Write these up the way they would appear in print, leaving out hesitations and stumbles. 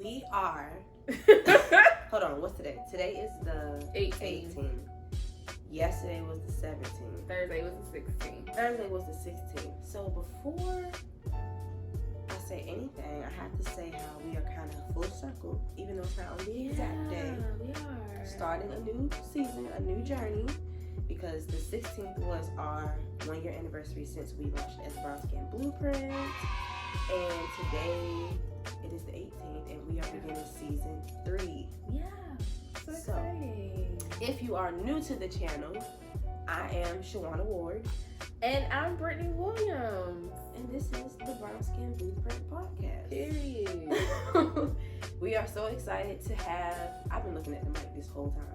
We are. Hold on, what's today? Today is the 18th. Yesterday was the 17th. Thursday was the 16th. Thursday was the 16th. So before I say anything, I have to say how we are kind of full circle, even though it's not on the exact day. We are. Starting a new season, a new journey, because the 16th was our 1-year anniversary since we launched as Brown Skin Blueprint. And today it is the 18th, and we are beginning season 3. Yeah. So exciting. If you are new to the channel, I am Shawana Ward. And I'm Brittany Williams. And this is the Brown Skin Blueprint podcast. Period. We are so excited to have, I've been looking at the mic this whole time.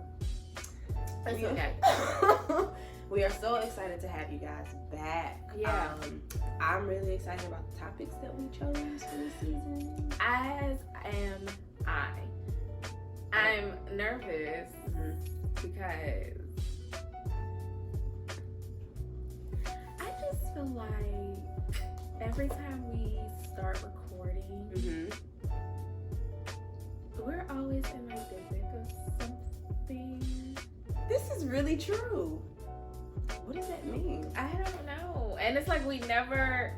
That's okay. We are so excited to have you guys back. Yeah. I'm really excited about the topics that we chose for this season. As am I. I'm nervous because I just feel like every time we start recording, we're always in like the thick of something. This is really true. What does that mean? I don't know. And it's like we never,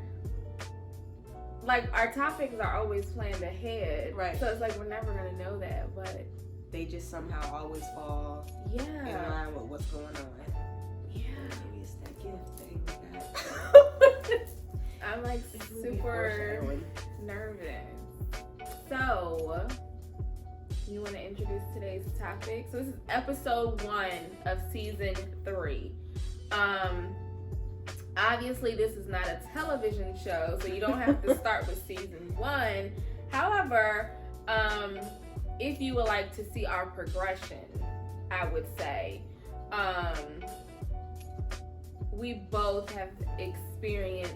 like our topics are always planned ahead. Right. So it's like we're never going to know that, but they just somehow always fall in line with what's going on. Yeah. Maybe it's that gift thing we got. I'm like super nervous. So, you want to introduce today's topic? So this is episode 1 of season 3. Obviously this is not a television show, so you don't have to start with season 1. However, if you would like to see our progression, I would say, we both have experienced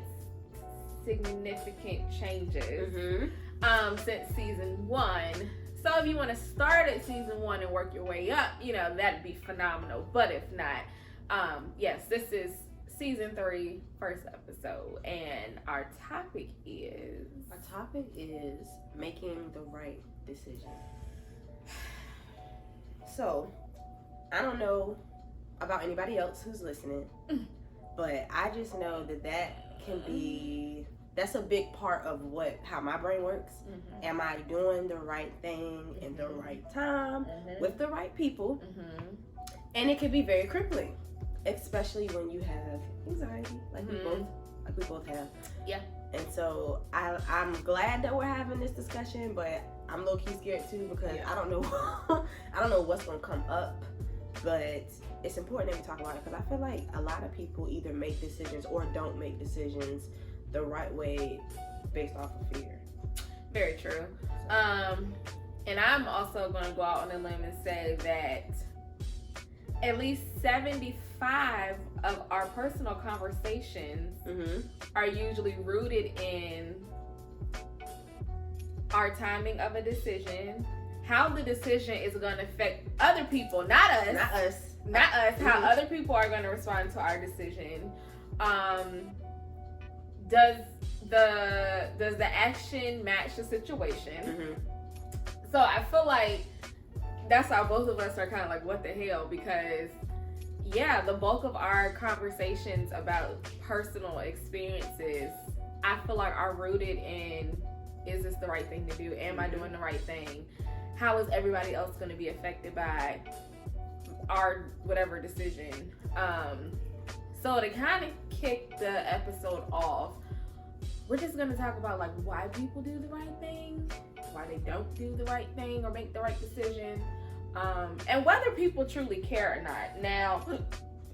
significant changes since season 1. So if you want to start at season 1 and work your way up, that'd be phenomenal. But if not, yes, this is season 3, first episode, and our topic is making the right decision. So, I don't know about anybody else who's listening, but I just know that can be, that's a big part of how my brain works. Am I doing the right thing in the right time with the right people? And it can be very crippling, especially when you have anxiety, like we both have. Yeah. And so I'm glad that we're having this discussion, but I'm low-key scared too, because I don't know what's gonna come up. But it's important that we talk about it, because I feel like a lot of people either make decisions or don't make decisions the right way based off of fear. Very true. And I'm also going to go out on a limb and say that at least 75 of our personal conversations are usually rooted in our timing of a decision, how the decision is going to affect other people, not us, how other people are going to respond to our decision. Does the action match the situation? So I feel like that's how both of us are kind of like, what the hell? Because the bulk of our conversations about personal experiences, I feel like are rooted in, is this the right thing to do? Am I doing the right thing? How is everybody else going to be affected by our whatever decision? So to kind of kick the episode off, we're just going to talk about like why people do the right thing, why they don't do the right thing or make the right decision, and whether people truly care or not. Now,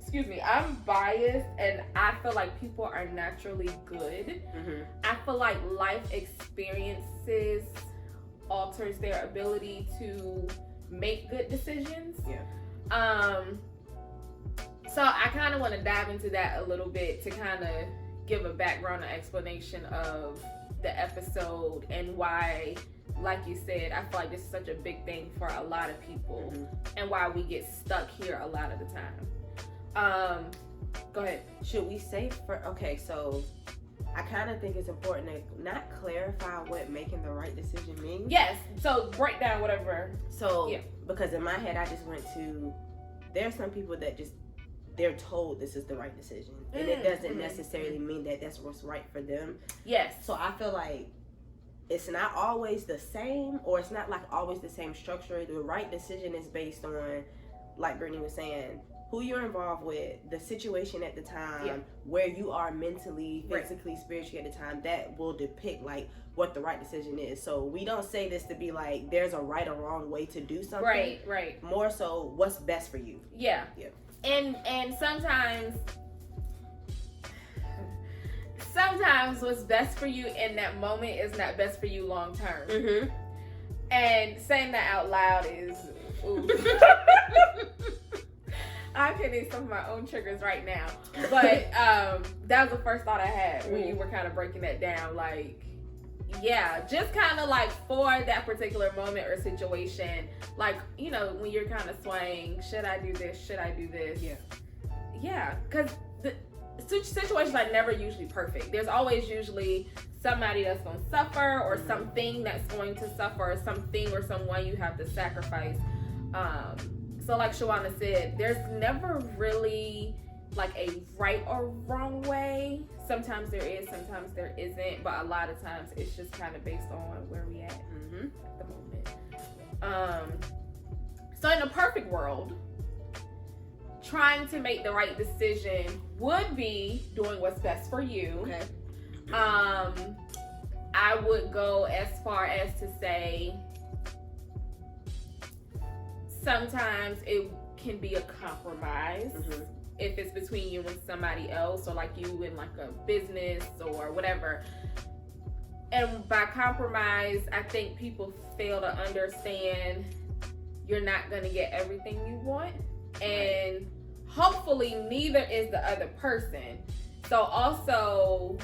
excuse me, I'm biased and I feel like people are naturally good. I feel like life experiences alters their ability to make good decisions. So I kind of want to dive into that a little bit to kind of give a background and explanation of the episode and why, like you said, I feel like this is such a big thing for a lot of people and why we get stuck here a lot of the time. Go ahead. Should we say so I kind of think it's important to not clarify what making the right decision means. Yes. So break down whatever. So, because in my head, I just went to, there are some people that just, they're told this is the right decision. And it doesn't necessarily mean that that's what's right for them. Yes. So I feel like it's not always the same, or it's not like always the same structure. The right decision is based on, like Brittany was saying, who you're involved with, the situation at the time, where you are mentally, physically, spiritually at the time. That will depict like what the right decision is. So we don't say this to be like there's a right or wrong way to do something. Right. More so, what's best for you. Yeah. And sometimes what's best for you in that moment is not best for you long term. Mm-hmm. And saying that out loud is, ooh. I'm hitting some of my own triggers right now. But that was the first thought I had when you were kind of breaking that down. Like, yeah, just kind of like for that particular moment or situation, like, you know, when you're kind of swaying, should I do this? Should I do this? Yeah, because the situations are never usually perfect. There's always usually somebody that's going to suffer, or something that's going to suffer, or something or someone you have to sacrifice. So like Shawana said, there's never really like a right or wrong way. Sometimes there is, sometimes there isn't, but a lot of times it's just kind of based on where we at the moment. So in a perfect world, trying to make the right decision would be doing what's best for you. Okay. I would go as far as to say sometimes it can be a compromise if it's between you and somebody else, or like you in like a business or whatever. And by compromise, I think people fail to understand you're not going to get everything you want, and hopefully neither is the other person. So also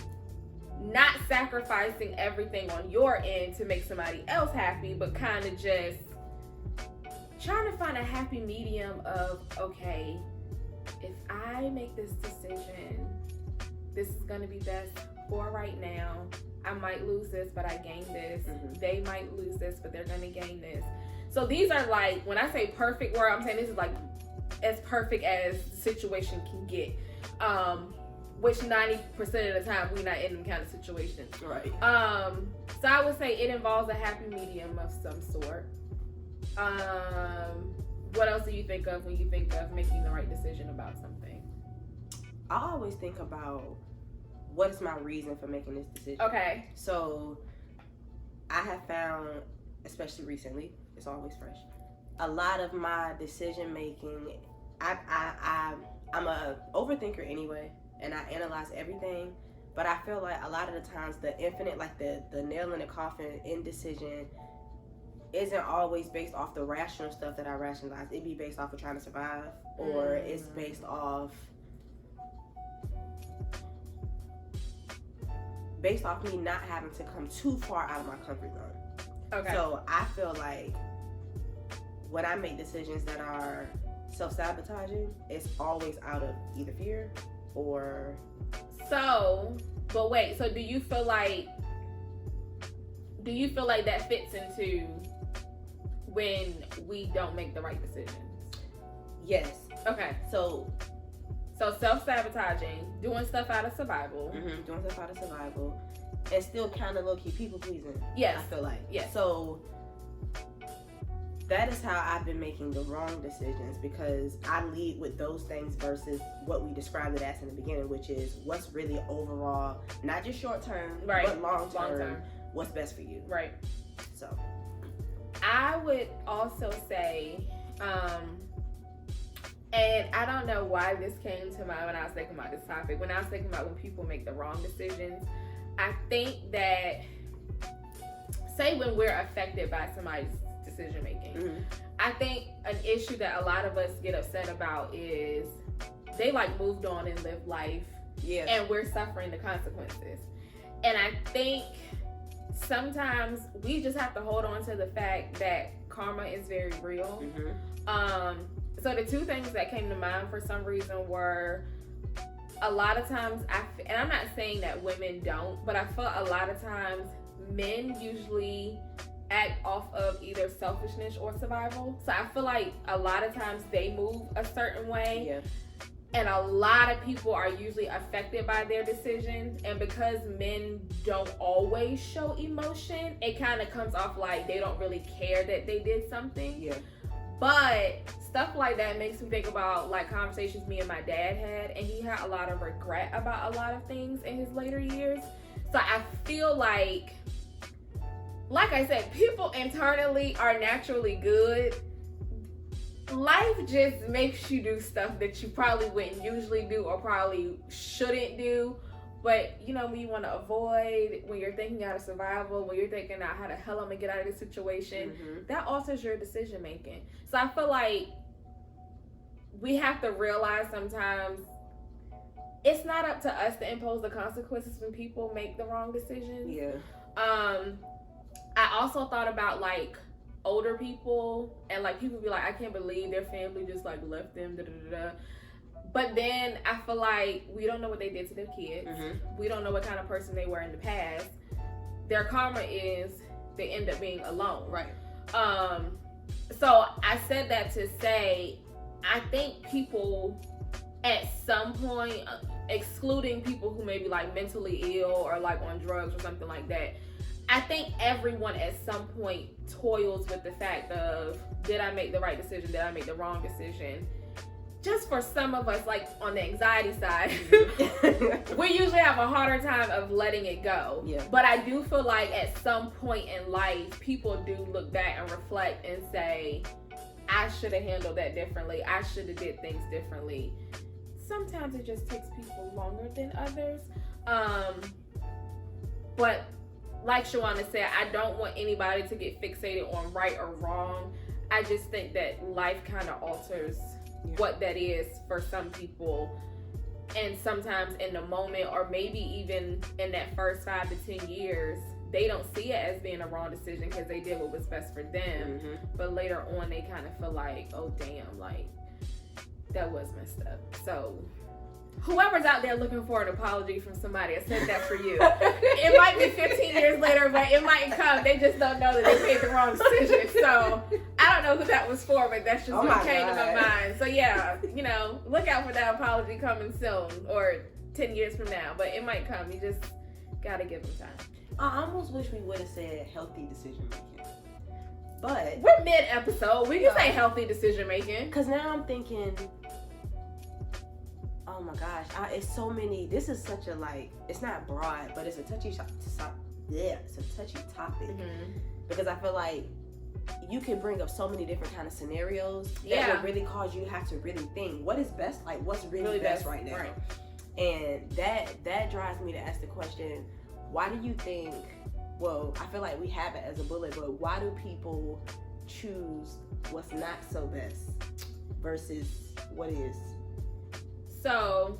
not sacrificing everything on your end to make somebody else happy, but kind of just trying to find a happy medium of, okay, if I make this decision, this is going to be best for right now. I might lose this, but I gain this. They might lose this, but they're going to gain this. So these are like, when I say perfect world, I'm saying this is like as perfect as the situation can get. Which 90% of the time we're not in them kind of situations. Right. So I would say it involves a happy medium of some sort. What else do you think of when you think of making the right decision about something? I always think about what is my reason for making this decision. Okay. So I have found, especially recently, it's always fresh, a lot of my decision making, I'm a overthinker anyway, and I analyze everything, but I feel like a lot of the times the infinite, like the nail in the coffin indecision isn't always based off the rational stuff that I rationalize. It be based off of trying to survive, or it's based off me not having to come too far out of my comfort zone. Okay. So I feel like when I make decisions that are self-sabotaging, it's always out of either fear or... But wait, so do you feel like that fits into when we don't make the right decisions? Yes. Okay. So self-sabotaging, doing stuff out of survival. Doing stuff out of survival, and still kind of low-key people-pleasing. Yes. I feel like. Yes. So that is how I've been making the wrong decisions, because I lead with those things versus what we described it as in the beginning, which is what's really overall, not just short-term, but long-term, what's best for you. Right. So I would also say, and I don't know why this came to mind when I was thinking about this topic. When I was thinking about when people make the wrong decisions, I think that, say when we're affected by somebody's decision making, I think an issue that a lot of us get upset about is they like moved on and lived life, and we're suffering the consequences. And I think sometimes we just have to hold on to the fact that karma is very real. So the two things that came to mind for some reason were a lot of times, and I'm not saying that women don't, but I feel a lot of times men usually act off of either selfishness or survival. So I feel like a lot of times they move a certain way. Yeah. And a lot of people are usually affected by their decision. And because men don't always show emotion, it kind of comes off like they don't really care that they did something. Yeah. But stuff like that makes me think about like conversations me and my dad had. And he had a lot of regret about a lot of things in his later years. So I feel like I said, people internally are naturally good. Life just makes you do stuff that you probably wouldn't usually do or probably shouldn't do. But, you know, when you want to avoid, when you're thinking out of survival, when you're thinking out how the hell I'm going to get out of this situation, that alters your decision making. So I feel like we have to realize sometimes it's not up to us to impose the consequences when people make the wrong decisions. Yeah. I also thought about like older people and like people be like, I can't believe their family just like left them, da da da da. But then I feel like we don't know what they did to their kids. We don't know what kind of person they were in the past. Their karma is they end up being alone. Right. So I said that to say, I think people at some point, excluding people who may be like mentally ill or like on drugs or something like that, I think everyone at some point toils with the fact of, did I make the right decision? Did I make the wrong decision? Just for some of us, like on the anxiety side, we usually have a harder time of letting it go. Yeah. But I do feel like at some point in life, people do look back and reflect and say, I should have handled that differently. I should have did things differently. Sometimes it just takes people longer than others. But like Shawana said, I don't want anybody to get fixated on right or wrong. I just think that life kind of alters what that is for some people. And sometimes in the moment, or maybe even in that first 5 to 10 years, they don't see it as being a wrong decision because they did what was best for them. But later on, they kind of feel like, oh, damn, like, that was messed up. So whoever's out there looking for an apology from somebody, I said that for you. It might be 15 years later, but it might come. They just don't know that they made the wrong decision. So I don't know who that was for, but that's just what came to my mind. So yeah, you know, look out for that apology coming soon or 10 years from now. But it might come. You just gotta give them time. I almost wish we would have said healthy decision making. But we're mid-episode. We can say healthy decision making. Because now I'm thinking, oh my gosh, it's so many. This is such a like, it's not broad, but it's a touchy topic. Because I feel like you can bring up so many different kind of scenarios that would really cause you to have to really think, what is best? Like, what's really best right now? Right. And that drives me to ask the question, why do you think? Well, I feel like we have it as a bullet, but why do people choose what's not so best versus what is? So,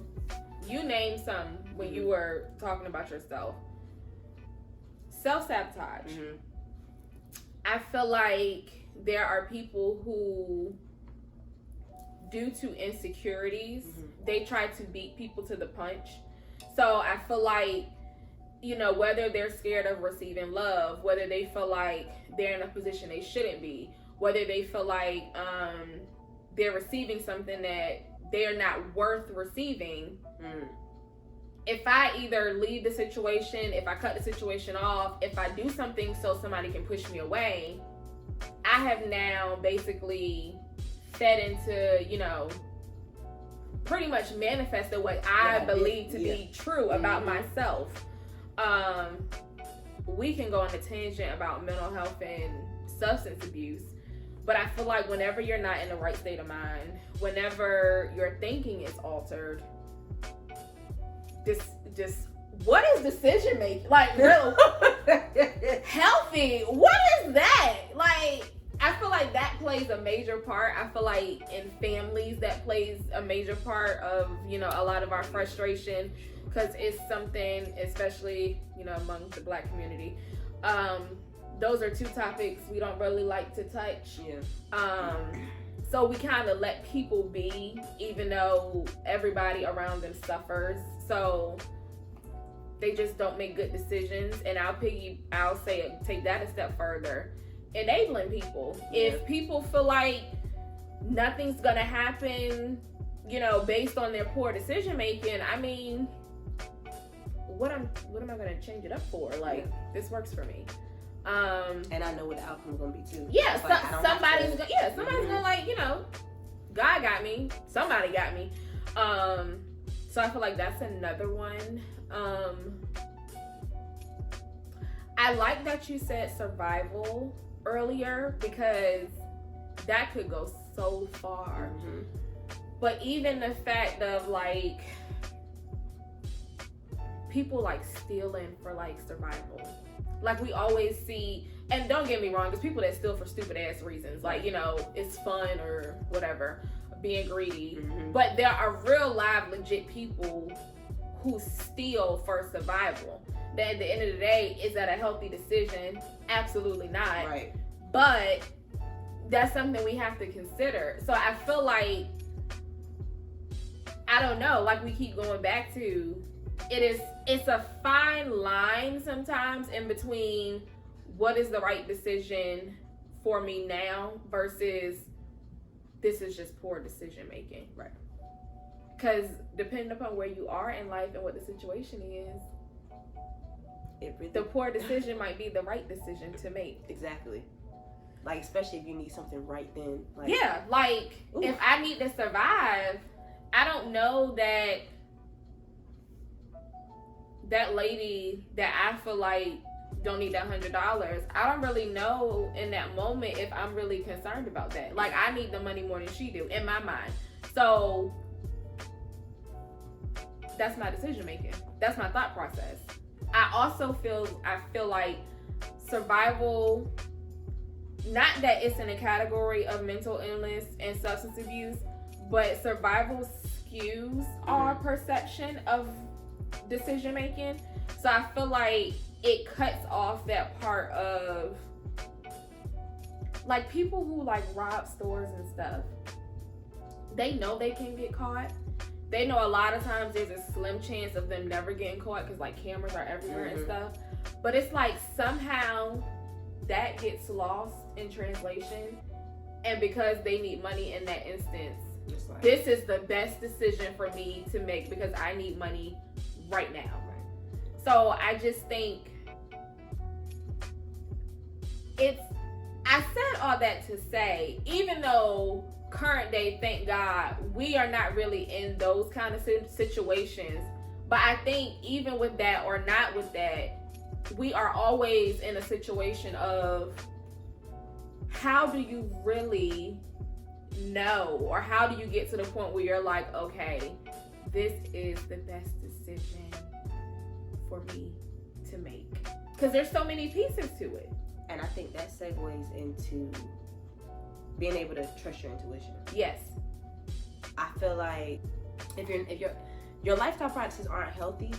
you named some when you were talking about yourself. Self-sabotage. I feel like there are people who, due to insecurities, they try to beat people to the punch. So, I feel like, you know, whether they're scared of receiving love, whether they feel like they're in a position they shouldn't be, whether they feel like they're receiving something that they are not worth receiving. If I either leave the situation, if I cut the situation off, if I do something so somebody can push me away, I have now basically fed into, you know, pretty much manifested what I believe to be true about myself. We can go on a tangent about mental health and substance abuse, but I feel like whenever you're not in the right state of mind, whenever your thinking is altered, just what is decision making? Like, real healthy? What is that? Like, I feel like that plays a major part. I feel like in families that plays a major part of, you know, a lot of our frustration, because it's something, especially, you know, among the Black community. Those are two topics we don't really like to touch. So we kind of let people be, even though everybody around them suffers. So they just don't make good decisions. And I'll say take that a step further. Enabling people. Yeah. If people feel like nothing's gonna happen, you know, based on their poor decision making, I mean, what am I gonna change it up for? Like, this works for me. And I know what the outcome's gonna be too. Yeah, It's like, somebody's gonna, like, you know, God got me, somebody got me. So I feel like that's another one. I like that you said survival earlier, because that could go so far. Mm-hmm. But even the fact of, like, people like stealing for like survival. Like, we always see, and don't get me wrong, there's people that steal for stupid ass reasons, like, you know, it's fun or whatever, being greedy. Mm-hmm. But there are real live legit people who steal for survival. That at the end of the day, is that a healthy decision? Absolutely not. Right. But that's something we have to consider. So I feel like, I don't know, like we keep going back to, it's a fine line sometimes in between what is the right decision for me now versus this is just poor decision making. Right. Because depending upon where you are in life and what the situation is, the poor decision might be the right decision to make. Exactly. Like, especially if you need something right then. Like, yeah, like, oof. If I need to survive, I don't know that lady that I feel like don't need that $100. I don't really know in that moment if I'm really concerned about that. Like, I need the money more than she do in my mind. So that's my decision making. That's my thought process. I also feel like survival, not that it's in a category of mental illness and substance abuse, but survival skews our perception of decision making. So I feel like it cuts off that part of, like, people who like rob stores and stuff. They know they can get caught. They know a lot of times there's a slim chance of them never getting caught because, like, cameras are everywhere and stuff. But it's like somehow that gets lost in translation, and because they need money in that instance, like, this is the best decision for me to make because I need money right now. So I just think I said all that to say, even though current day, thank God, we are not really in those kind of situations, but I think even with that or not with that, we are always in a situation of, how do you really know, or how do you get to the point where you're like, okay, this is the best decision for me to make? Because there's so many pieces to it. And I think that segues into being able to trust your intuition. Yes. I feel like if your lifestyle practices aren't healthy,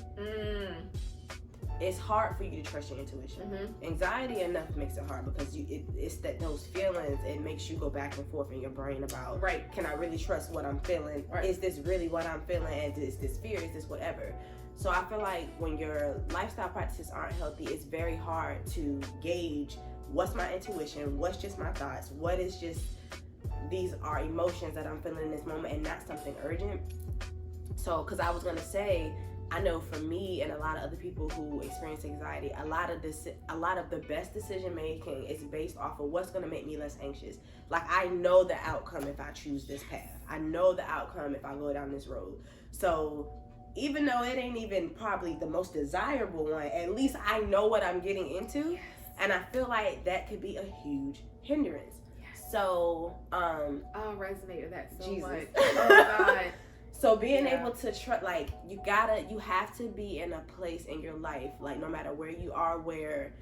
it's hard for you to trust your intuition. Anxiety enough makes it hard because it's that those feelings, it makes you go back and forth in your brain about, right, can I really trust what I'm feeling? Right. Is this really what I'm feeling? And is this fear? Is this whatever? So I feel like when your lifestyle practices aren't healthy, it's very hard to gauge what's my intuition, what's just my thoughts, what is just, these are emotions that I'm feeling in this moment and not something urgent. So, because I was going to say, I know for me and a lot of other people who experience anxiety, a lot of the best decision making is based off of what's going to make me less anxious. Like, I know the outcome if I choose this path. I know the outcome if I go down this road. So even though it ain't even probably the most desirable one, at least I know what I'm getting into. Yes. And I feel like that could be a huge hindrance. Yes. So, I resonate with that so Jesus. Much. Oh my God. So being able to trust, like, you have to be in a place in your life, like, no matter where you are, where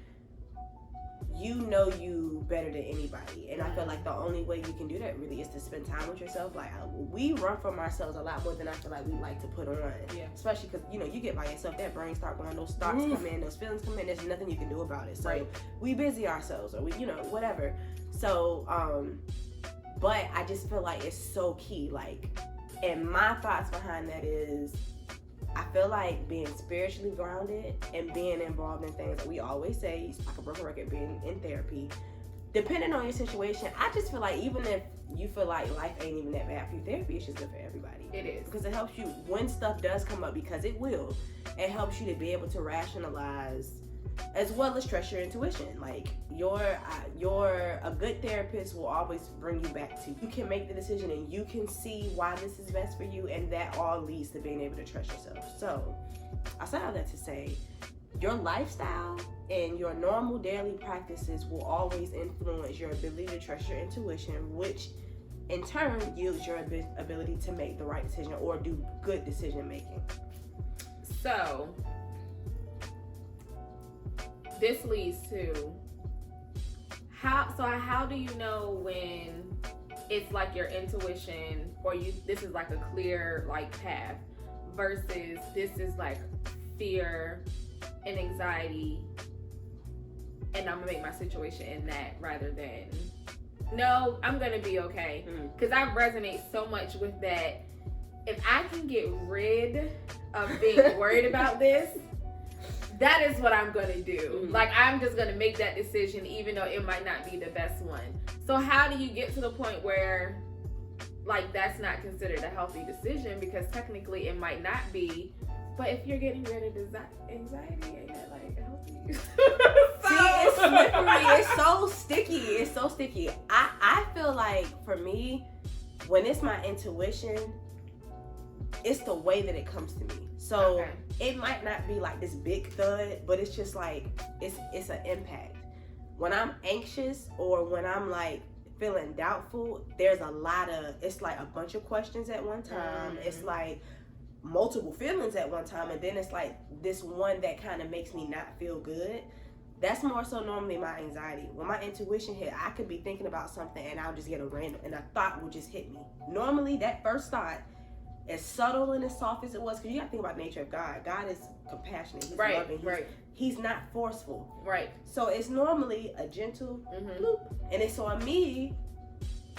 you know you better than anybody. And I feel like the only way you can do that really is to spend time with yourself. Like, we run from ourselves a lot more than I feel like we like to put on. Yeah. Especially because, you know, you get by yourself, that brain start going, those thoughts come in, those feelings come in, there's nothing you can do about it. So we busy ourselves, or we, you know, whatever. So But I just feel like it's so key. Like, and my thoughts behind that is, I feel like being spiritually grounded and being involved in things that we always say, like a broken record, being in therapy, depending on your situation, I just feel like even if you feel like life ain't even that bad for you, therapy is just good for everybody. It is. Because it helps you when stuff does come up, because it will. It helps you to be able to rationalize as well as trust your intuition. Like, a good therapist will always bring you back to, you can make the decision and you can see why this is best for you, and that all leads to being able to trust yourself. So I say all that to say, your lifestyle and your normal daily practices will always influence your ability to trust your intuition, which in turn yields your ability to make the right decision or do good decision making. So this leads to how do you know when it's like your intuition, or this is like a clear like path, versus this is like fear and anxiety, and I'm gonna make my situation in that rather than no, I'm gonna be okay? Because I resonate so much with that. If I can get rid of being worried about this, that is what I'm gonna do. Like, I'm just gonna make that decision even though it might not be the best one. So how do you get to the point where like that's not considered a healthy decision? Because technically it might not be, but if you're getting rid of anxiety, ain't that like healthy? See, it's slippery. It's so sticky. It's so sticky. I feel like for me, when it's my intuition, it's the way that it comes to me. So it might not be like this big thud, but it's just like it's an impact. When I'm anxious or when I'm like feeling doubtful, there's it's like a bunch of questions at one time. It's like multiple feelings at one time, and then it's like this one that kind of makes me not feel good. That's more so normally my anxiety. When my intuition hit, I could be thinking about something and I'll just get a random, and a thought will just hit me. Normally that first thought, as subtle and as soft as it was, because you got to think about the nature of God. God is compassionate. He's loving. He's not forceful. Right. So it's normally a gentle bloop. And it's on me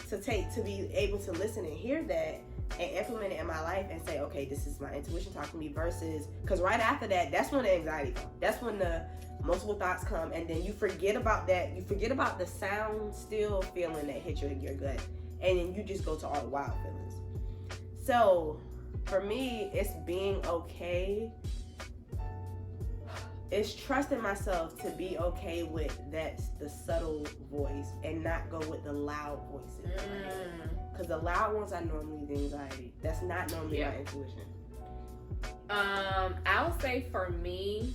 to be able to listen and hear that and implement it in my life and say, okay, this is my intuition talking to me, versus, because right after that, that's when the anxiety comes. That's when the multiple thoughts come, and then you forget about that. You forget about the sound still feeling that hit your gut, and then you just go to all the wild feelings. So for me, it's being okay. It's trusting myself to be okay with the subtle voice and not go with the loud voices. Because the loud ones are normally the anxiety. That's not normally my intuition. I'll say for me,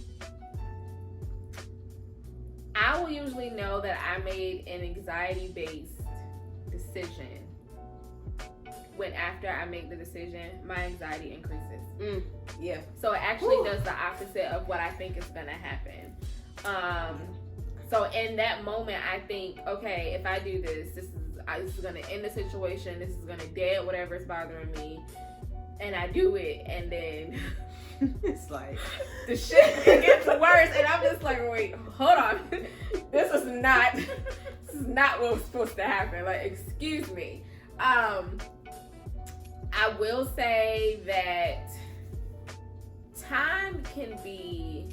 I will usually know that I made an anxiety-based decision when after I make the decision, my anxiety increases. So it actually does the opposite of what I think is gonna happen. So in that moment, I think, okay, if I do this, this is gonna end the situation. This is gonna dead whatever is bothering me, and I do it, and then it's like the shit gets worse, and I'm just like, wait, hold on, this is not what was supposed to happen. Like, excuse me. I will say that time can be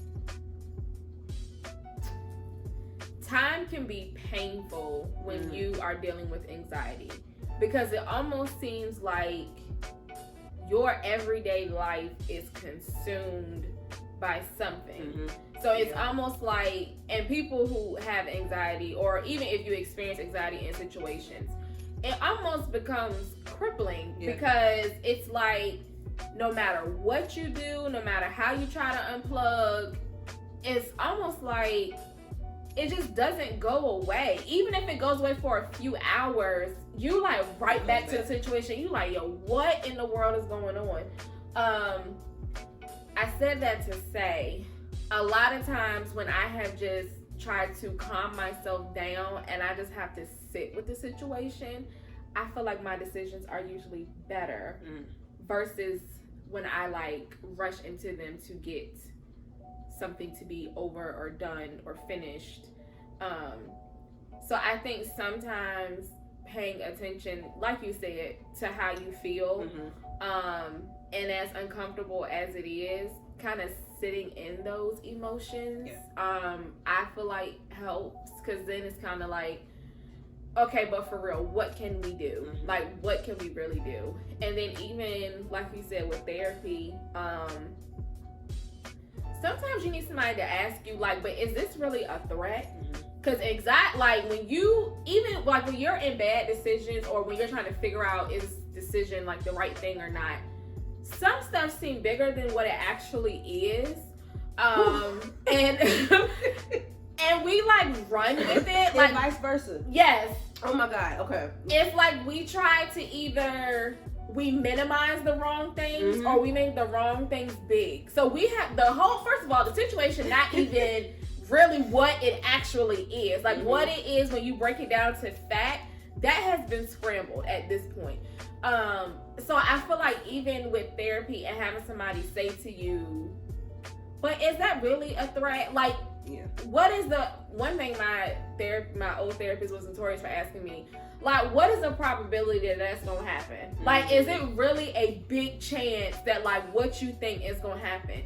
painful when you are dealing with anxiety, because it almost seems like your everyday life is consumed by something. So it's almost like, and people who have anxiety, or even if you experience anxiety in situations, it almost becomes crippling, because it's like no matter what you do, no matter how you try to unplug, it's almost like it just doesn't go away. Even if it goes away for a few hours, you like right back to the situation. You like, yo, what in the world is going on? I said that to say, a lot of times when I have just tried to calm myself down and I just have to sit with the situation, I feel like my decisions are usually better versus when I like rush into them to get something to be over or done or finished. So I think sometimes paying attention, like you said, to how you feel. And as uncomfortable as it is, kind of sitting in those emotions, I feel like helps, because then it's kind of like, okay, but for real, what can we do? Like, what can we really do? And then even, like you said, with therapy, sometimes you need somebody to ask you, like, but is this really a threat? Because like, when you, even, like, when you're in bad decisions, or when you're trying to figure out is decision, like, the right thing or not, some stuff seem bigger than what it actually is. And and we, like, run with it. Like, and vice versa. Yes. Oh my God, okay. It's like we try to either we minimize the wrong things or we make the wrong things big. So we have the whole, first of all, the situation not even really what it actually is. Like what it is when you break it down to fact, that has been scrambled at this point. So I feel like even with therapy and having somebody say to you, but is that really a threat? Like, what is the one thing my old therapist was notorious for asking me, like, what is the probability that that's gonna happen? Like, is it really a big chance that, like, what you think is gonna happen?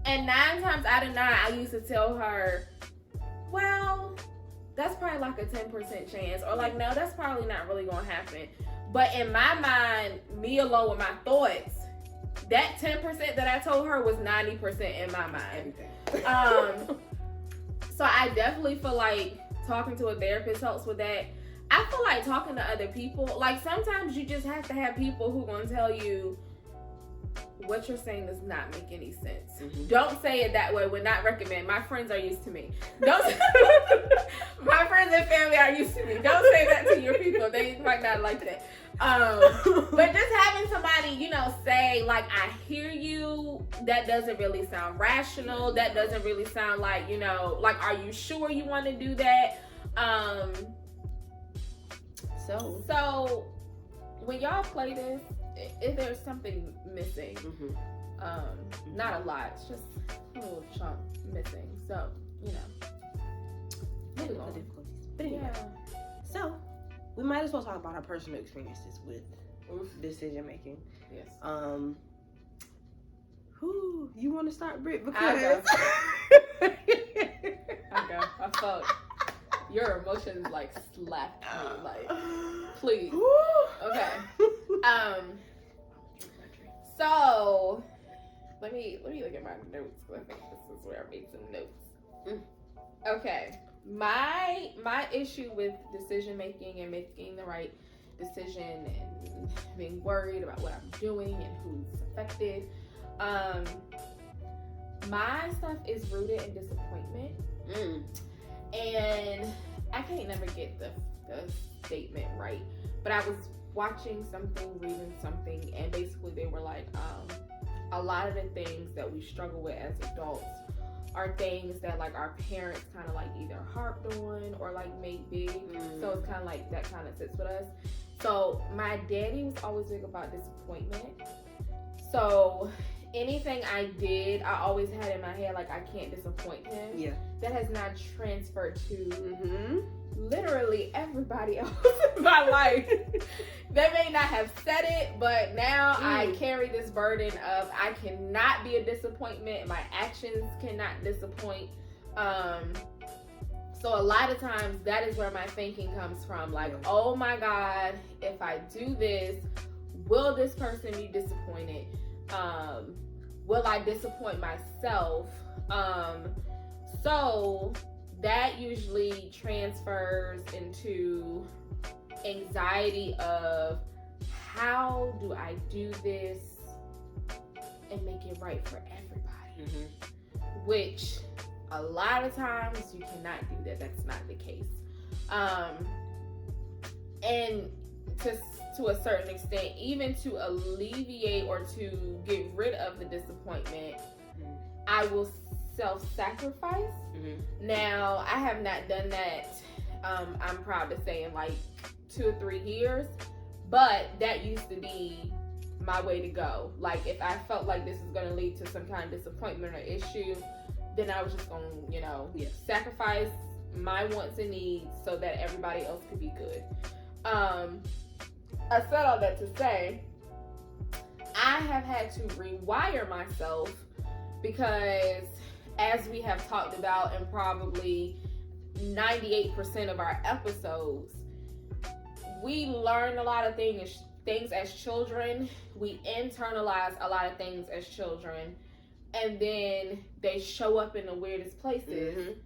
And 9 times out of 9, I used to tell her, well, that's probably like a 10% chance, or like, no, that's probably not really gonna happen. But in my mind, me alone with my thoughts, that 10% that I told her was 90% in my mind. So I definitely feel like talking to a therapist helps with that. I feel like talking to other people, like sometimes you just have to have people who gonna tell you what you're saying does not make any sense. Don't say it that way. Would not recommend. My friends are used to me. Don't. My friends and family are used to me. Don't say that to your people. They might not like that. But just having somebody, you know, say, like, I hear you, that doesn't really sound rational. That doesn't really sound like, you know, like, are you sure you want to do that? So when y'all play this, if there's something missing, not a lot, it's just a little chunk missing. So, you know, difficulties. But anyway, so we might as well talk about our personal experiences with decision making. Yes. You want to start, Britt? Because I felt your emotions like slapped me. Like, please. Okay. So let me look at my notes, because I think this is where I made some notes. Okay. My issue with decision making and making the right decision and being worried about what I'm doing and who's affected. My stuff is rooted in disappointment. And I can't never get the statement right. But I was watching something, reading something, and basically they were like, a lot of the things that we struggle with as adults are things that, like, our parents kind of like either harped on or like made big. So it's kind of like that kind of sits with us. So my daddy was always big about disappointment. So anything I did, I always had in my head, like, I can't disappoint him. Yeah. That has not transferred to literally everybody else in my life. They may not have said it, but now I carry this burden of I cannot be a disappointment. My actions cannot disappoint. So a lot of times that is where my thinking comes from. Like, oh my God, if I do this, will this person be disappointed? Will I disappoint myself? So that usually transfers into anxiety of, how do I do this and make it right for everybody? Which a lot of times you cannot do that. That's not the case. And to a certain extent, even to alleviate or to get rid of the disappointment, I will self-sacrifice. Now, I have not done that, I'm proud to say, in like 2 or 3 years, but that used to be my way to go. Like, if I felt like this is going to lead to some kind of disappointment or issue, then I was just going to, you know, sacrifice my wants and needs so that everybody else could be good. I said all that to say, I have had to rewire myself because, as we have talked about in probably 98% of our episodes, we learn a lot of things as children. We internalize a lot of things as children, and then they show up in the weirdest places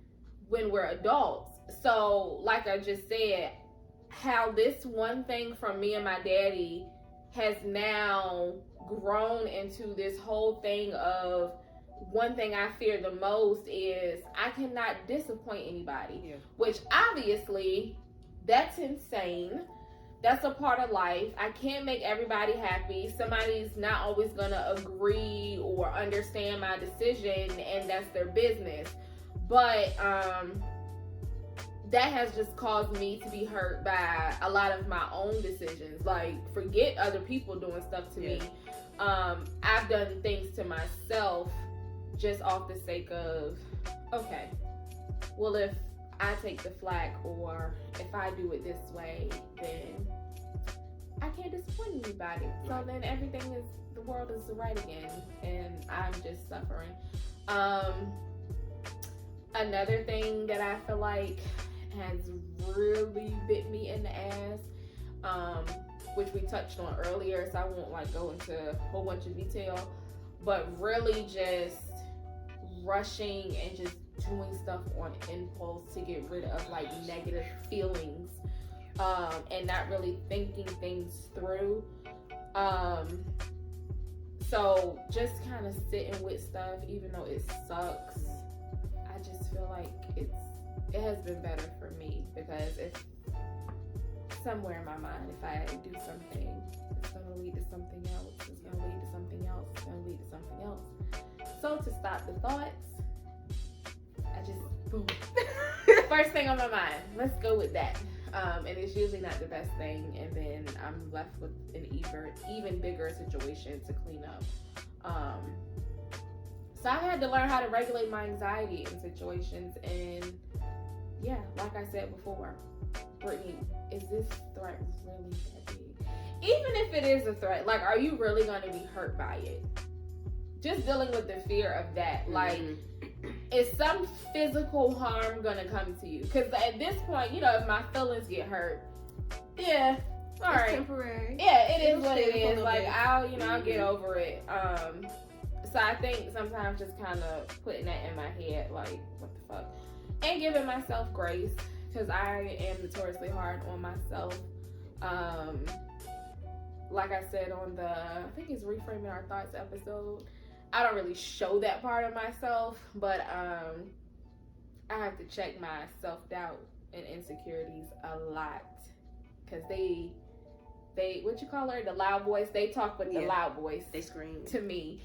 when we're adults. So, like I just said, how this one thing from me and my daddy has now grown into this whole thing of, one thing I fear the most is I cannot disappoint anybody, which obviously that's insane. That's a part of life. I can't make everybody happy. Somebody's not always gonna agree or understand my decision, and that's their business. But that has just caused me to be hurt by a lot of my own decisions. Like, forget other people doing stuff to me. I've done things to myself just off the sake of, okay, well, if I take the flack, or if I do it this way, then I can't disappoint anybody. So then the world is right again, and I'm just suffering. Another thing that I feel like has really bit me in the ass, which we touched on earlier, so I won't go into a whole bunch of detail, but really just rushing and just doing stuff on impulse to get rid of negative feelings, and not really thinking things through. So just kind of sitting with stuff, even though it sucks, I just feel like it has been better for me, because if somewhere in my mind, if I do something, it's going to lead to something else, it's going to lead to something else, it's going to lead to something else. So to stop the thoughts, I just, boom. First thing on my mind, let's go with that. And it's usually not the best thing, and then I'm left with an even bigger situation to clean up. So I had to learn how to regulate my anxiety in situations, and yeah, like I said before, Brittany, is this threat really that big? Even if it is a threat, are you really going to be hurt by it? Just dealing with the fear of that. Is some physical harm going to come to you? Because at this point, if my feelings get hurt, yeah, all right. It's temporary. Yeah, it is what it is. I'll get over it. So I think sometimes just kind of putting that in my head, what the fuck? And giving myself grace, because I am notoriously hard on myself. Like I said on I think it's Reframing Our Thoughts episode, I don't really show that part of myself, but I have to check my self-doubt and insecurities a lot, because they what you call her, the loud voice, they talk with the loud voice, they scream to me.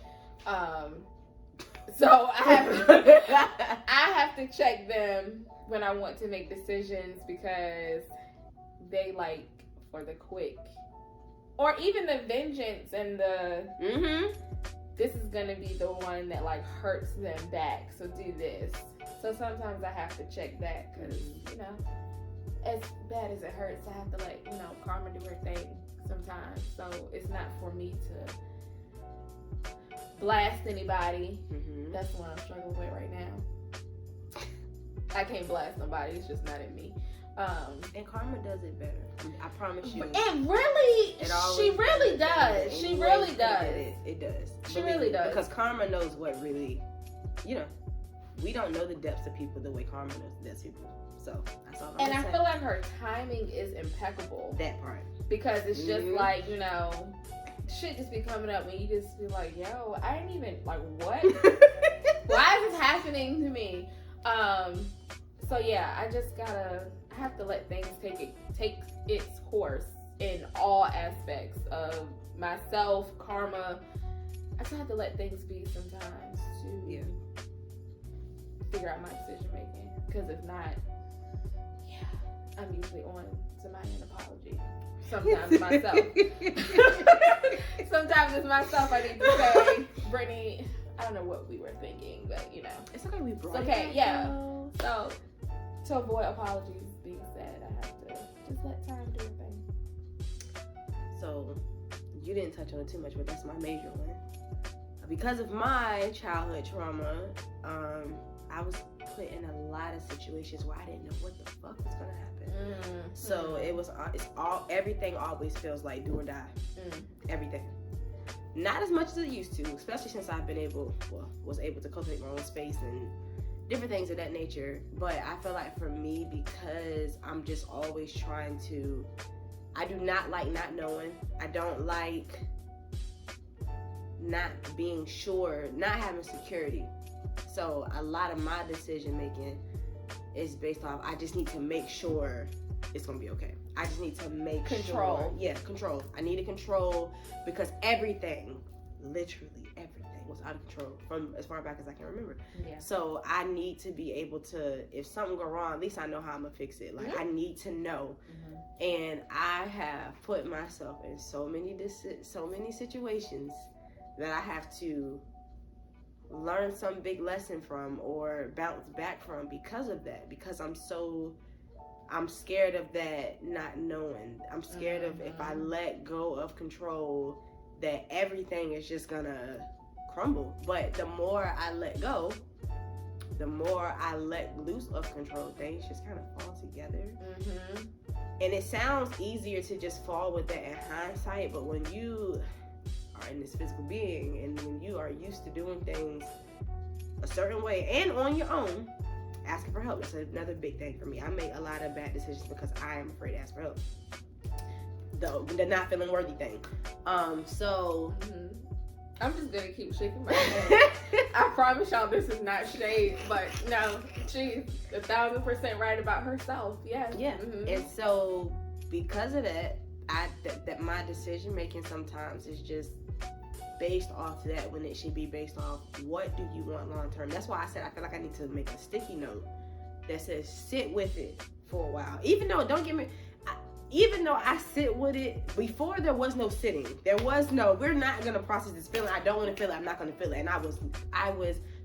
So I have to check them when I want to make decisions, because they for the quick, or even the vengeance and the this is gonna be the one that hurts them back, so do this. So sometimes I have to check that, because as bad as it hurts, I have to let karma do her thing sometimes. So it's not for me to blast anybody. That's what I'm struggling with right now. I can't blast nobody, it's just not in me. And karma does it better, I promise you. She really does. She really does. It does. She really does. Because karma knows what really, we don't know the depths of people the way karma knows the depths of people. So that's all I'm saying. And I feel like her timing is impeccable. That part. Because it's just shit just be coming up and you just be like, yo, I ain't even, what? Why is this happening to me? So yeah, I have to let things take its course in all aspects of myself, karma. I just have to let things be sometimes to figure out my decision making. Because if not, I'm usually on to my an apology. Sometimes myself. Sometimes it's myself I need to say, Brittany, I don't know what we were thinking, but it's okay. We brought it okay, back, yeah. though. So to avoid apologies being said, I have to just let time do a thing. So, you didn't touch on it too much, but that's my major one. Because of my childhood trauma, I was put in a lot of situations where I didn't know what the fuck was gonna happen. So everything always feels like do or die. Everything. Not as much as it used to, especially since I've was able to cultivate my own space and different things of that nature. But I feel like for me, because I'm just always trying to, I do not like not knowing. I don't like not being sure, not having security. So a lot of my decision making is based off, I just need to make sure it's gonna be okay. I just need to make control. Yeah, control. I need to control because everything, literally everything, was out of control from as far back as I can remember. Yeah. So I need to be able to, if something go wrong, at least I know how I'm gonna fix it. Like I need to know. And I have put myself in so many situations that I have to learn some big lesson from or bounce back from because of that. Because I'm scared of that not knowing. I'm scared of if I let go of control that everything is just gonna crumble. But the more I let go, the more I let loose of control, things just kind of fall together. And it sounds easier to just fall with that in hindsight, but when you are in this physical being and when you are used to doing things a certain way and on your own, asking for help is another big thing for me. I make a lot of bad decisions because I am afraid to ask for help. The not feeling worthy thing. I'm just gonna keep shaking my head. I promise y'all this is not shade, but no, she's 1,000% right about herself. Yes. Yeah. And so because of that, that my decision making sometimes is just based off that when it should be based off what do you want long term. That's why I said I feel like I need to make a sticky note that says sit with it for a while. Even though I sit with it, before there was no sitting. There was no, we're not gonna process this feeling. I don't want to feel it. I'm not gonna feel it. And I was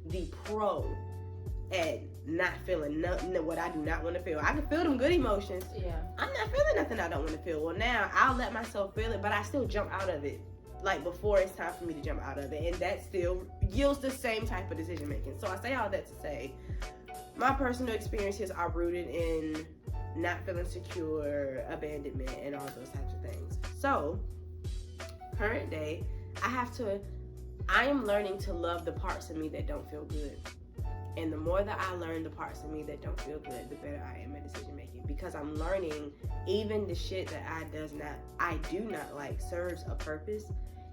the pro at not feeling nothing what I do not want to feel. I can feel them good emotions. Yeah. I'm not feeling nothing I don't want to feel. Well, now I'll let myself feel it, but I still jump out of it. Like before it's time for me to jump out of it. And that still yields the same type of decision making. So I say all that to say, my personal experiences are rooted in not feeling secure, abandonment, and all those types of things. So, current day, I am learning to love the parts of me that don't feel good. And the more that I learn the parts of me that don't feel good, the better I am at decision making. Because I'm learning even the shit that I do not like serves a purpose.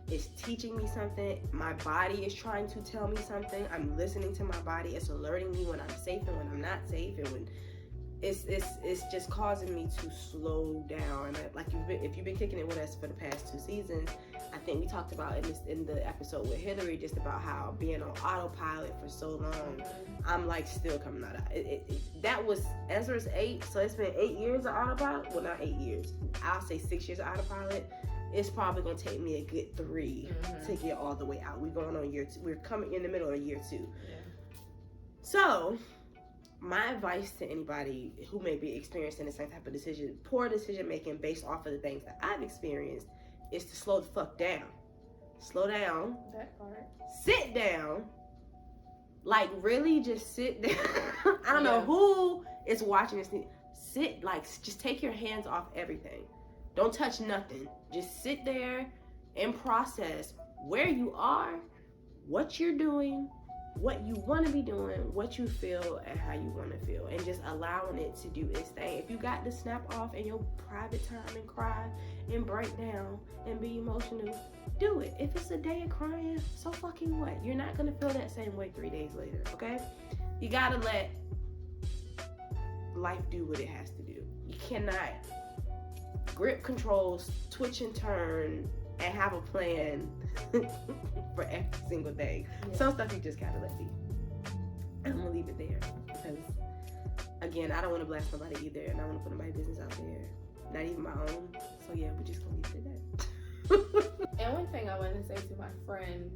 It's teaching me something. My body is trying to tell me something. I'm listening to my body. It's alerting me when I'm safe and when I'm not safe, and when it's just causing me to slow down. Like if you've been kicking it with us for the past 2 seasons, I think we talked about in the episode with Hillary just about how being on autopilot for so long, I'm like still coming out of it. That was Ezra's 8, so it's been 8 years of autopilot. Well, not 8 years. I'll say 6 years of autopilot. It's probably gonna take me a good 3 to get all the way out. We're going on year 2. We're coming in the middle of year 2. Yeah. So, my advice to anybody who may be experiencing the same type of poor decision making based off of the things that I've experienced, is to slow the fuck down. Slow down. That part. Sit down. Like really just sit down. I don't know who is watching this. Sit, like just take your hands off everything. Don't touch nothing. Just sit there and process where you are, what you're doing, what you want to be doing, what you feel, and how you want to feel, and just allowing it to do its thing. If you got to snap off in your private time and cry and break down and be emotional, do it. If it's a day of crying, so fucking what? You're not going to feel that same way 3 days later, okay? You got to let life do what it has to do. You cannot grip controls, twitch and turn, and have a plan for every single day. Yeah. Some stuff you just gotta let be. I'm gonna leave it there because, again, I don't want to blast nobody either, and I want to put nobody's business out there, not even my own. So yeah, we're just gonna leave it at that. And one thing I want to say to my friend.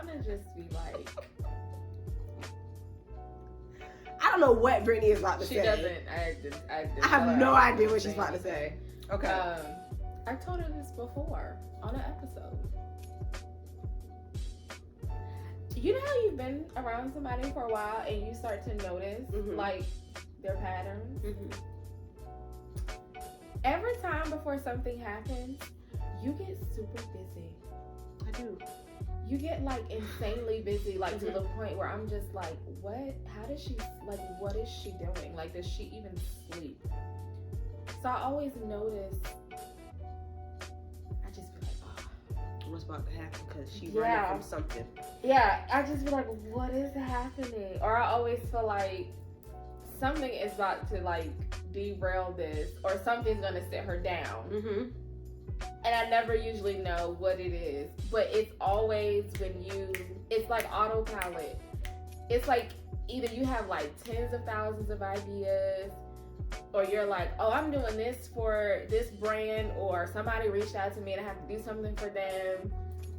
wanna just be like, I don't know what Brittany is about to say. She doesn't. I have no idea what she's about to say. Okay. I told her this before on an episode. You know how you've been around somebody for a while and you start to notice like their patterns? Every time before something happens, you get super busy. I do. You get like insanely busy, like to the point where I'm just like, what? How does she, like, what is she doing? Like, does she even sleep? So I always notice, I just be like, oh. What's about to happen? Because she running from something. Yeah, I just be like, what is happening? Or I always feel like something is about to like derail this, or something's gonna sit her down. And I never usually know what it is, but it's always it's like autopilot. It's like either you have like tens of thousands of ideas, or you're like, oh, I'm doing this for this brand, or somebody reached out to me and I have to do something for them.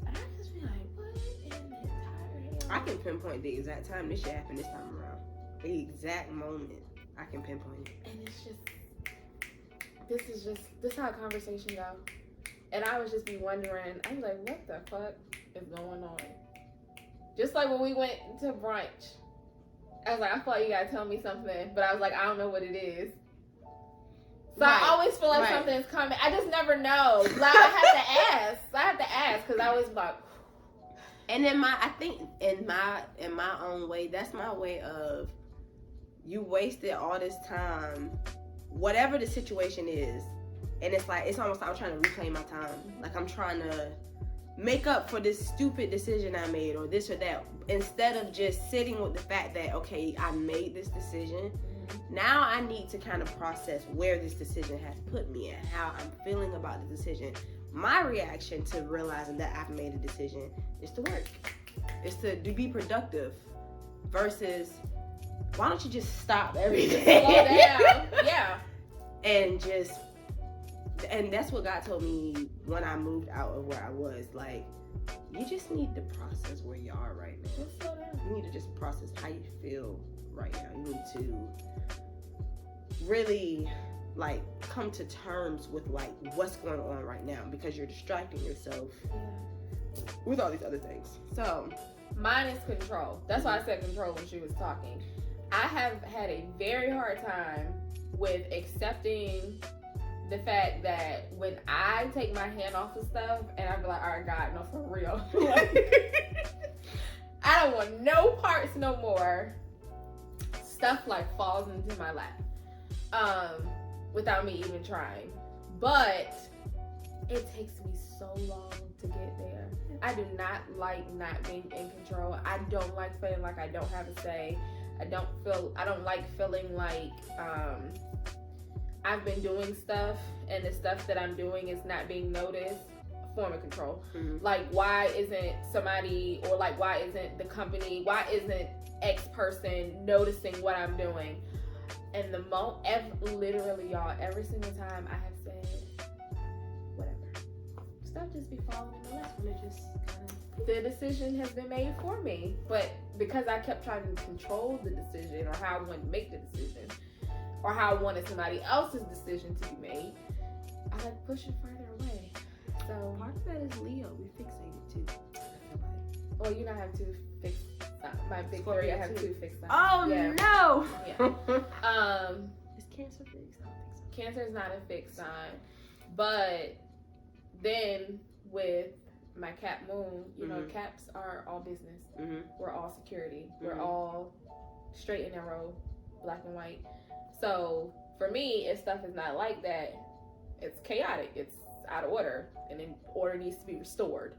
And I just be like, what in the entire hell? I can pinpoint the exact time this shit happened this time around. The exact moment. I can pinpoint it. And it's just, this is how a conversation go. And I would just be wondering, I'd be like, what the fuck is going on? Just like when we went to brunch, I was like, I feel like you gotta tell me something, but I was like, I don't know what it is. So I always feel like something's coming. I just never know. Like I have to ask, because I was like. And I think in my own way, that's my way of, you wasted all this time, whatever the situation is. And it's like, it's almost like I'm trying to reclaim my time. Like I'm trying to make up for this stupid decision I made, or this or that. Instead of just sitting with the fact that, okay, I made this decision. Now I need to kind of process where this decision has put me and how I'm feeling about the decision. My reaction to realizing that I've made a decision is to work. It's to be productive versus, why don't you just stop everything? Slow down. Yeah. And that's what God told me when I moved out of where I was. Like, you just need to process where you are right now. Just slow down. You need to just process how you feel right now. You need to really like come to terms with like what's going on right now, because you're distracting yourself with all these other things. So mine is control. That's why I said control when she was talking. I have had a very hard time with accepting the fact that when I take my hand off of stuff and I be like, all right, God, no, for real. Like, I don't want no parts no more. Stuff like falls into my lap without me even trying. But it takes me so long to get there. I do not like not being in control. I don't like feeling like I don't have a say. I don't like feeling like I've been doing stuff and the stuff that I'm doing is not being noticed. Form of control. Like, why isn't somebody, or like, why isn't the company, why isn't X person noticing what I'm doing? And literally, y'all, every single time I have said, whatever, stuff just be falling in my lap, and it just kind of, the decision has been made for me. But because I kept trying to control the decision, or how I wanted to make the decision, or how I wanted somebody else's decision to be made, I like push it further away. So part of that is Leo. We fixated too. I feel like. Well, you know, I have two fixed. My big three, I have two fixed signs. Oh yeah. No! Yeah. Is Cancer fixed? I don't think so. Cancer is not a fixed sign, but then with my Cap moon, you know, Caps are all business. We're all security. We're all straight and narrow, black and white. So for me, if stuff is not like that, it's chaotic. It's out of order, and then order needs to be restored.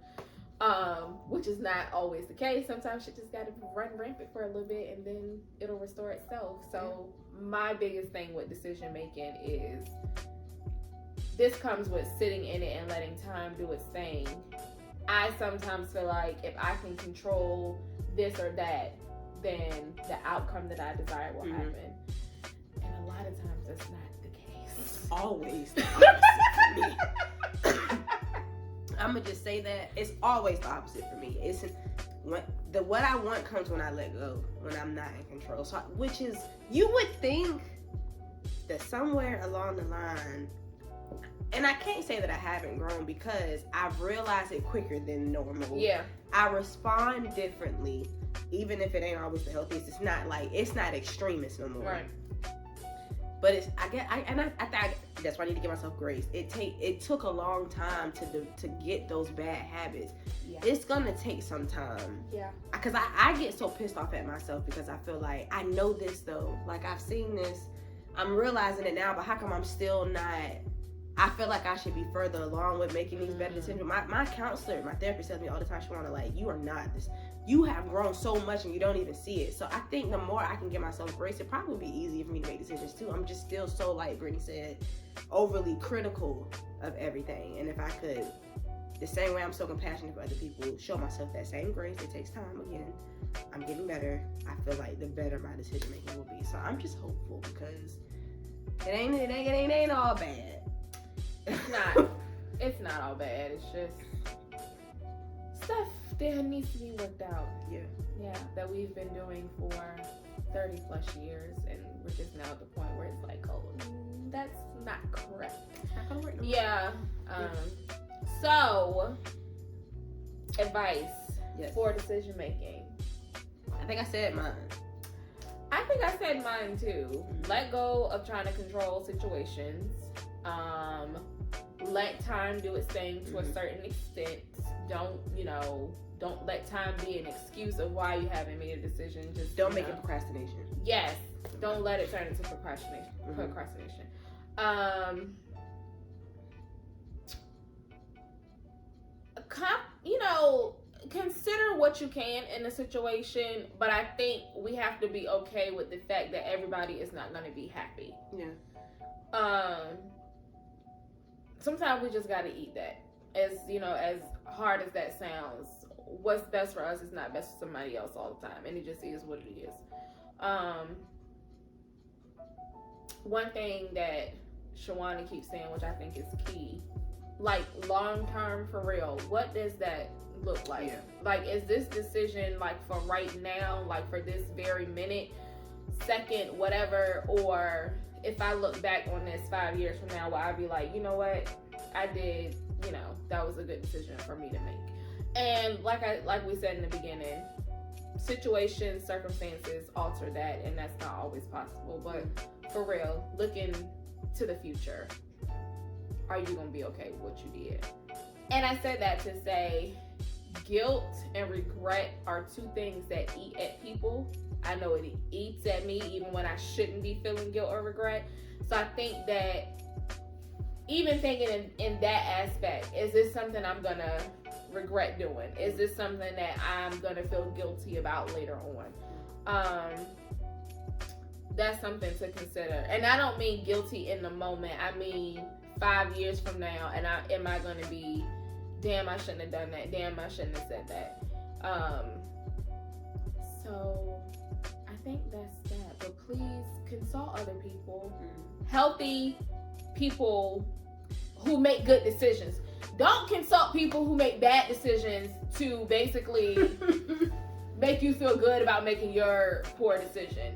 Which is not always the case. Sometimes shit just gotta run rampant for a little bit and then it'll restore itself. So my biggest thing with decision making is, this comes with sitting in it and letting time do its thing. I sometimes feel like if I can control this or that, then the outcome that I desire will happen. And a lot of times that's not the case. It's always the opposite for me. I'm gonna just say that it's always the opposite for me. It's what I want comes when I let go, when I'm not in control. So, which is, you would think that somewhere along the line, and I can't say that I haven't grown because I've realized it quicker than normal. Yeah. I respond differently, even if it ain't always the healthiest. It's not extremist no more. Right. But I think that's why I need to give myself grace. It took a long time to get those bad habits. Yeah. It's gonna take some time. Yeah. Because I get so pissed off at myself because I feel like I know this though. Like, I've seen this. I'm realizing it now, but how come I'm still not? I feel like I should be further along with making these better decisions. My counselor, my therapist tells me all the time, Shawana, like, you are not this. You have grown so much and you don't even see it. So I think the more I can give myself grace, it probably will be easier for me to make decisions too. I'm just still so, like Brittany said, overly critical of everything. And if I could, the same way I'm so compassionate for other people, show myself that same grace. It takes time. Again, I'm getting better. I feel like the better my decision making will be. So I'm just hopeful because it ain't all bad. It's not all bad. It's just stuff that needs to be worked out. Yeah, that we've been doing for 30 plus years, and we're just now at the point where it's like, oh, that's not correct. It's not gonna work. Yeah. So, advice for decision making. I think I said mine. I think I said mine too. Let go of trying to control situations. Let time do its thing to a certain extent. Don't let time be an excuse of why you haven't made a decision. Just don't make it procrastination. Yes. Don't let it turn into procrastination. Procrastination. Consider what you can in a situation, but I think we have to be okay with the fact that everybody is not going to be happy. Yeah. Sometimes we just got to eat that. As hard as that sounds, what's best for us is not best for somebody else all the time, and it just is what it is. One thing that Shawana keeps saying, which I think is key, like long term for real, what does that look like? Yeah. Like, is this decision like for right now, like for this very minute, second, whatever, or if I look back on this 5 years from now, will I be like, you know what, I did, that was a good decision for me to make. And like we said in the beginning, situations, circumstances alter that, and that's not always possible. But for real, looking to the future, are you gonna be okay with what you did? And I said that to say, guilt and regret are two things that eat at people. I know it eats at me even when I shouldn't be feeling guilt or regret. So I think that even thinking in that aspect, is this something I'm gonna regret doing? Is this something that I'm gonna feel guilty about later on? That's something to consider. And I don't mean guilty in the moment. I mean 5 years from now, and am I gonna be, damn, I shouldn't have done that. Damn, I shouldn't have said that. So I think that's that. But please consult other people, healthy people who make good decisions. Don't consult people who make bad decisions to basically make you feel good about making your poor decision.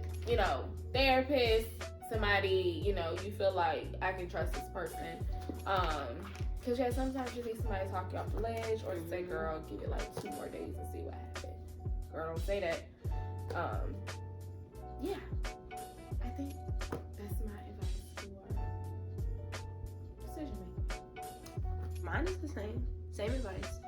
Therapist, somebody, you feel like I can trust this person. Because sometimes you need somebody to talk you off the ledge, or to say, girl, give it like 2 more days and see what happens. Girl, don't say that. Yeah, I think that's my advice for decision making. Mine is the same advice.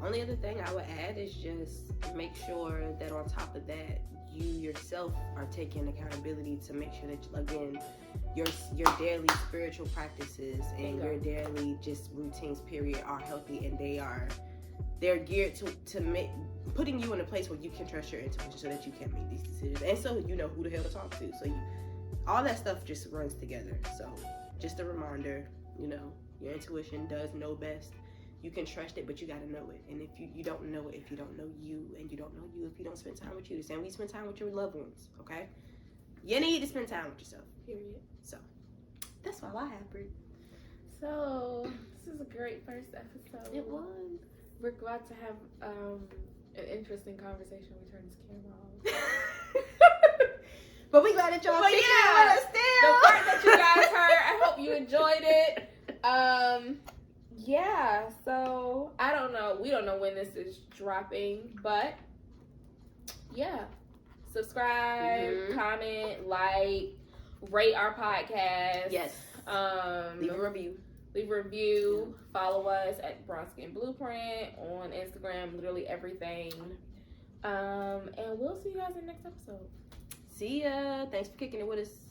Only other thing I would add is just make sure that on top of that, you yourself are taking accountability to make sure that, again, your daily spiritual practices and your daily just routines period are healthy, and they're geared to make, putting you in a place where you can trust your intuition so that you can make these decisions, and so you know who the hell to talk to. So all that stuff just runs together. So just a reminder, your intuition does know best. You can trust it, but you gotta know it. And if you don't know it, if you don't know you, and you don't know you if you don't spend time with you, the same way you spend time with your loved ones, okay? You need to spend time with yourself, period. So that's all I have, Brie. So this is a great first episode. It was. We're glad to have An interesting conversation. We turned this camera off. But we glad that y'all But kicking yeah, it with us still. The part that you guys heard, I hope you enjoyed it. Yeah, so I don't know. We don't know when this is dropping, but yeah. Subscribe, comment, like, rate our podcast. Yes. Leave a review. Follow us at Brown Skin Blueprint on Instagram, literally everything. And we'll see you guys in the next episode. See ya. Thanks for kicking it with us.